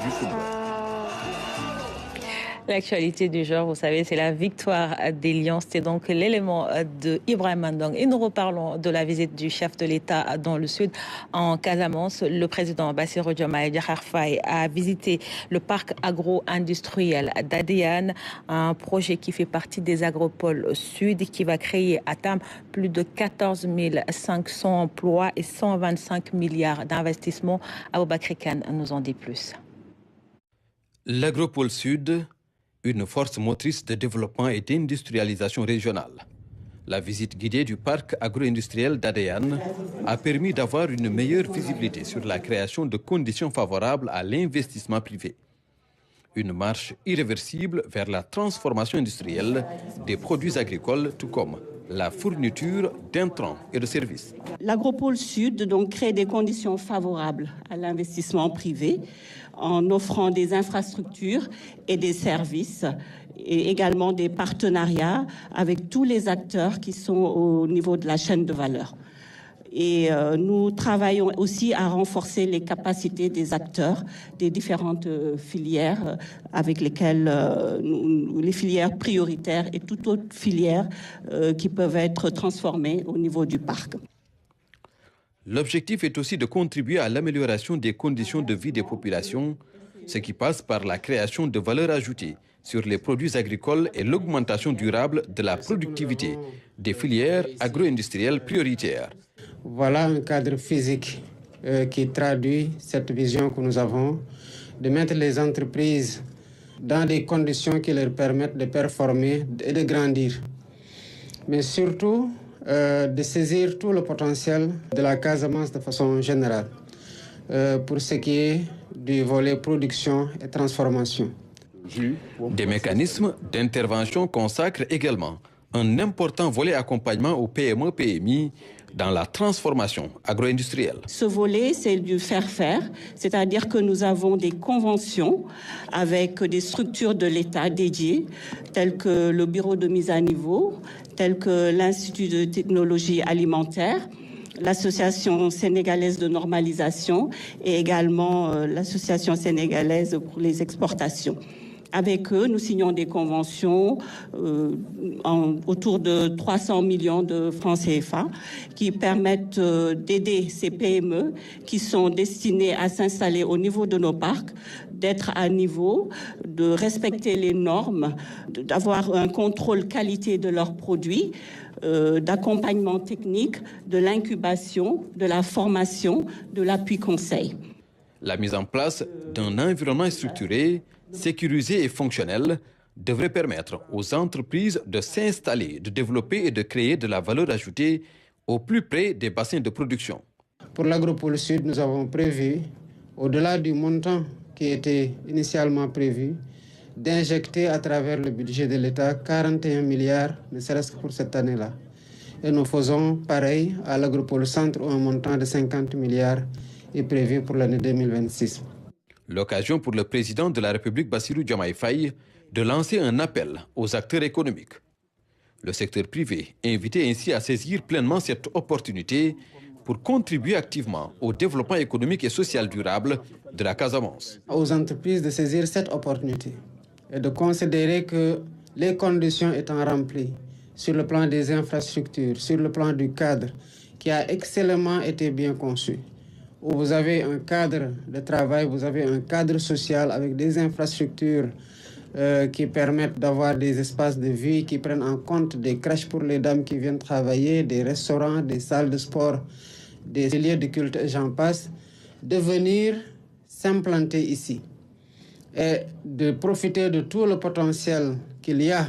du football. L'actualité du jour, vous savez, c'est la victoire des Lions. C'était donc l'élément de Ibrahim Ndong. Et nous reparlons de la visite du chef de l'État dans le sud, en Casamance. Le président Bassirou Diomaye Diakhar Faye a visité le parc agro-industriel d'Adéane, un projet qui fait partie des agropoles sud qui va créer à terme plus de 14 500 emplois et 125 milliards d'investissements. Aboubakry Kane nous en dit plus. L'agropole sud, une force motrice de développement et d'industrialisation régionale. La visite guidée du parc agro-industriel d'Adéane a permis d'avoir une meilleure visibilité sur la création de conditions favorables à l'investissement privé. Une marche irréversible vers la transformation industrielle des produits agricoles, tout comme la fourniture d'intrants et de services. L'agropole sud donc, crée des conditions favorables à l'investissement privé en offrant des infrastructures et des services et également des partenariats avec tous les acteurs qui sont au niveau de la chaîne de valeur. Et nous travaillons aussi à renforcer les capacités des acteurs des différentes filières avec lesquelles les filières prioritaires et toute autre filière qui peuvent être transformées au niveau du parc. L'objectif est aussi de contribuer à l'amélioration des conditions de vie des populations, ce qui passe par la création de valeur ajoutée sur les produits agricoles et l'augmentation durable de la productivité des filières agro-industrielles prioritaires. Voilà un cadre physique qui traduit cette vision que nous avons de mettre les entreprises dans des conditions qui leur permettent de performer et de grandir. Mais surtout, de saisir tout le potentiel de la Casamance de façon générale pour ce qui est du volet production et transformation. Des mécanismes d'intervention consacrent également un important volet accompagnement aux PME-PMI dans la transformation agro-industrielle. Ce volet, c'est du faire-faire, c'est-à-dire que nous avons des conventions avec des structures de l'État dédiées, telles que le bureau de mise à niveau, telles que l'Institut de technologie alimentaire, l'Association sénégalaise de normalisation et également l'Association sénégalaise pour les exportations. Avec eux, nous signons des conventions autour de 300 millions de francs CFA qui permettent d'aider ces PME qui sont destinées à s'installer au niveau de nos parcs, d'être à niveau, de respecter les normes, d'avoir un contrôle qualité de leurs produits, d'accompagnement technique, de l'incubation, de la formation, de l'appui conseil. La mise en place d'un environnement structuré, sécurisé et fonctionnel devrait permettre aux entreprises de s'installer, de développer et de créer de la valeur ajoutée au plus près des bassins de production. Pour l'agropole sud, nous avons prévu, au-delà du montant qui était initialement prévu, d'injecter à travers le budget de l'État 41 milliards, ne serait-ce que pour cette année-là. Et nous faisons pareil à l'agropole centre où un montant de 50 milliards est prévu pour l'année 2026. L'occasion pour le président de la République Bassirou Diomaye Faye de lancer un appel aux acteurs économiques. Le secteur privé est invité ainsi à saisir pleinement cette opportunité pour contribuer activement au développement économique et social durable de la Casamance. Aux entreprises de saisir cette opportunité et de considérer que les conditions étant remplies sur le plan des infrastructures, sur le plan du cadre qui a excellemment été bien conçu, où vous avez un cadre de travail, vous avez un cadre social avec des infrastructures qui permettent d'avoir des espaces de vie, qui prennent en compte des crèches pour les dames qui viennent travailler, des restaurants, des salles de sport, des lieux de culte et j'en passe, de venir s'implanter ici et de profiter de tout le potentiel qu'il y a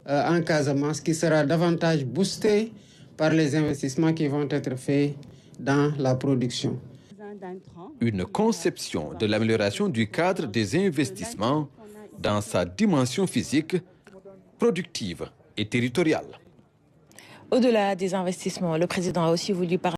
en Casamance qui sera davantage boosté par les investissements qui vont être faits dans la production. Une conception de l'amélioration du cadre des investissements dans sa dimension physique, productive et territoriale. Au-delà des investissements, le président a aussi voulu parler